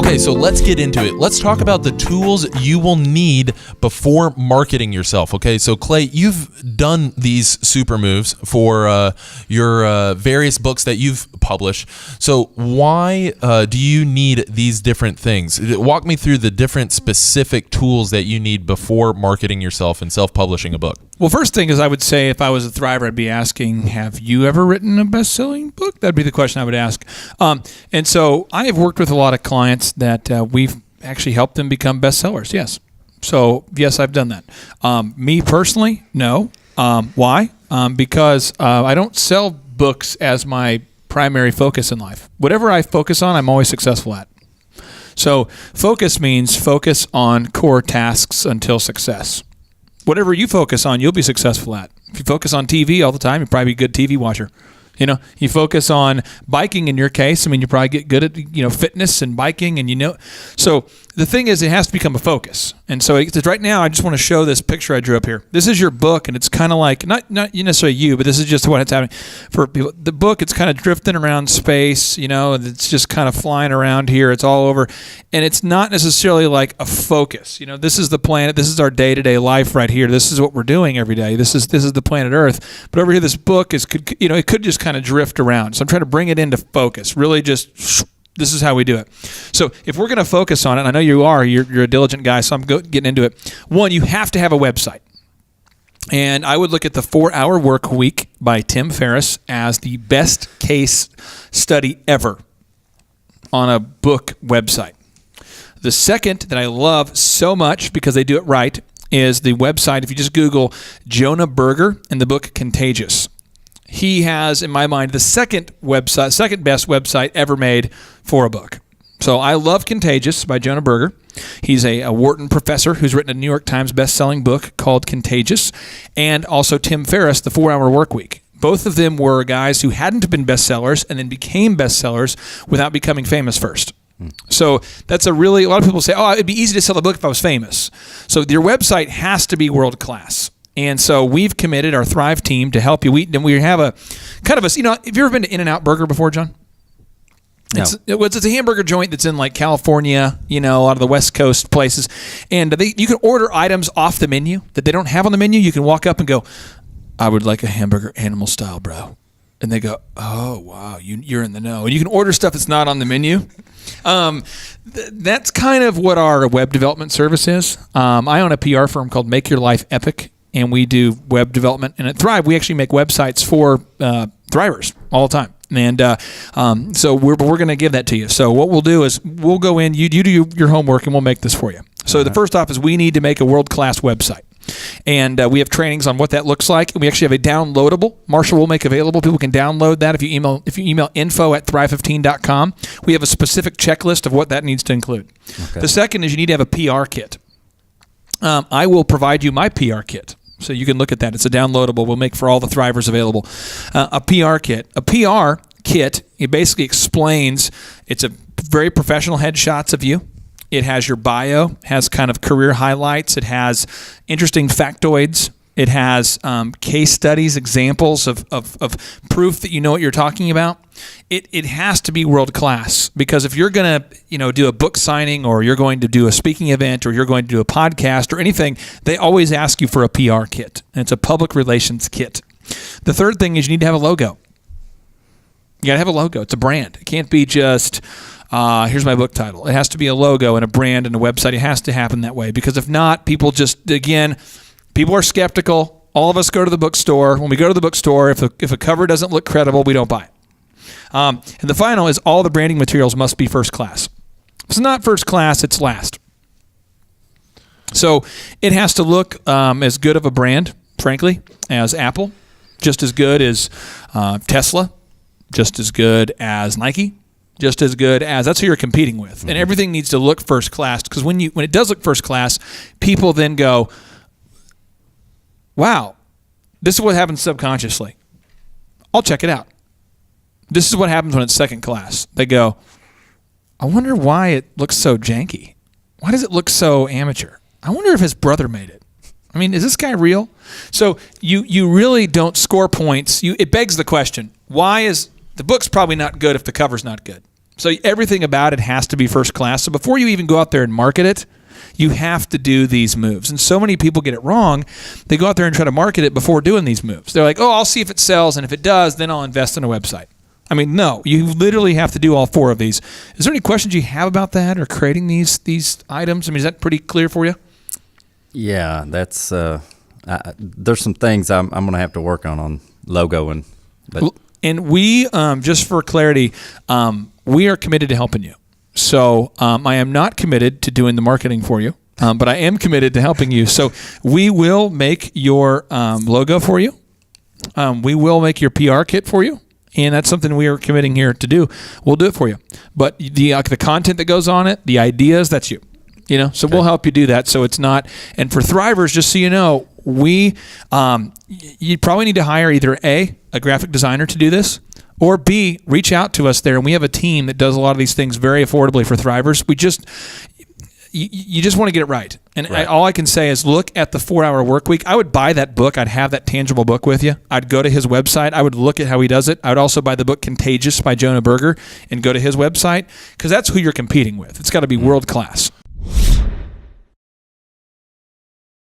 Okay, so let's get into it. Let's talk about the tools you will need before marketing yourself. Okay, so Clay, you've done these super moves for your various books that you've published. So why do you need these different things? Walk me through the different specific tools that you need before marketing yourself and self-publishing a book. Well, first thing is I would say if I was a Thriver, I'd be asking, have you ever written a best-selling book? That'd be the question I would ask. And so I have worked with a lot of clients that we've actually helped them become bestsellers, yes. So, yes, I've done that. Me personally, no. Why? Because I don't sell books as my primary focus in life. Whatever I focus on, I'm always successful at. So focus means focus on core tasks until success. Whatever you focus on, you'll be successful at. If you focus on TV all the time, you'll probably be a good TV watcher. You know, you focus on biking in your case, I mean, you probably get good at, fitness and biking and So the thing is, it has to become a focus. And so right now, I just want to show this picture I drew up here. This is your book, and it's kind of like, not necessarily you, but this is just what's happening for people. The book, it's kind of drifting around space, and it's just kind of flying around here. It's all over. And it's not necessarily like a focus. This is the planet. This is our day-to-day life right here. This is what we're doing every day. This is the planet Earth. But over here, this book it could just kind of drift around. So I'm trying to bring it into focus. Really just, this is how we do it. So if we're going to focus on it, and I know you are, you're a diligent guy, so I'm getting into it. One, you have to have a website. And I would look at the 4-Hour Work Week by Tim Ferriss as the best case study ever on a book website. The second that I love so much because they do it right is the website. If you just Google Jonah Berger and the book Contagious, he has, in my mind, the second best website ever made for a book. So I love Contagious by Jonah Berger. He's a Wharton professor who's written a New York Times best-selling book called Contagious, and also Tim Ferriss, The 4-Hour Work Week. Both of them were guys who hadn't been bestsellers and then became bestsellers without becoming famous first. So that's a lot of people say, it'd be easy to sell a book if I was famous. So your website has to be world-class. And so we've committed our Thrive team to help you. We have a kind of have you ever been to In-N-Out Burger before, John? No. It's a hamburger joint that's in like California, a lot of the West Coast places. And you can order items off the menu that they don't have on the menu. You can walk up and go, I would like a hamburger animal style, bro. And they go, oh, wow, you're in the know. And you can order stuff that's not on the menu. That's kind of what our web development service is. I own a PR firm called Make Your Life Epic, and we do web development. And at Thrive, we actually make websites for Thrivers all the time. And so we're going to give that to you. So what we'll do is we'll go in, you do your homework, and we'll make this for you. So the first off is we need to make a world-class website. And we have trainings on what that looks like. And we actually have a downloadable. Marshall will make available. People can download that if you email info@thrive15.com. We have a specific checklist of what that needs to include. Okay. The second is you need to have a PR kit. I will provide you my PR kit. So you can look at that. It's a downloadable. We'll make for all the Thrivers available. A PR kit. A PR kit, it basically explains, it's a very professional headshots of you. It has your bio, has kind of career highlights. It has interesting factoids. It has case studies, examples of proof that you know what you're talking about. It has to be world class, because if you're going to do a book signing, or you're going to do a speaking event, or you're going to do a podcast or anything, they always ask you for a PR kit, and it's a public relations kit. The third thing is you need to have a logo. You got to have a logo. It's a brand. It can't be just here's my book title. It has to be a logo and a brand and a website. It has to happen that way, because if not, people are skeptical. All of us go to the bookstore. When we go to the bookstore, if a cover doesn't look credible, we don't buy it. And the final is all the branding materials must be first class. If it's not first class, it's last. So it has to look as good of a brand, frankly, as Apple, just as good as Tesla, just as good as Nike, just as good as, that's who you're competing with. Mm-hmm. And everything needs to look first class, because when it does look first class, people then go, wow, this is what happens subconsciously. I'll check it out. This is what happens when it's second class. They go, I wonder why it looks so janky. Why does it look so amateur? I wonder if his brother made it. I mean, is this guy real? So you really don't score points. It begs the question, why is the book's probably not good if the cover's not good? So everything about it has to be first class. So before you even go out there and market it, you have to do these moves. And so many people get it wrong. They go out there and try to market it before doing these moves. They're like, oh, I'll see if it sells, and if it does, then I'll invest in a website. I mean, no, you literally have to do all 4 of these. Is there any questions you have about that or creating these items? I mean, is that pretty clear for you? Yeah, that's there's some things I'm going to have to work on logoing. But and we, just for clarity, we are committed to helping you. So I am not committed to doing the marketing for you, but I am committed to helping you. So we will make your logo for you. We will make your PR kit for you. And that's something we are committing here to do. We'll do it for you. But the content that goes on it, the ideas, that's you. So we'll help you do that. So it's not. And for Thrivers, just so you know, you probably need to hire either a graphic designer to do this, or B, reach out to us there, and we have a team that does a lot of these things very affordably for Thrivers. You just want to get it right. And all I can say is look at the 4-Hour Workweek. I would buy that book. I'd have that tangible book with you. I'd go to his website. I would look at how he does it. I would also buy the book Contagious by Jonah Berger and go to his website, because that's who you're competing with. It's got to be world class.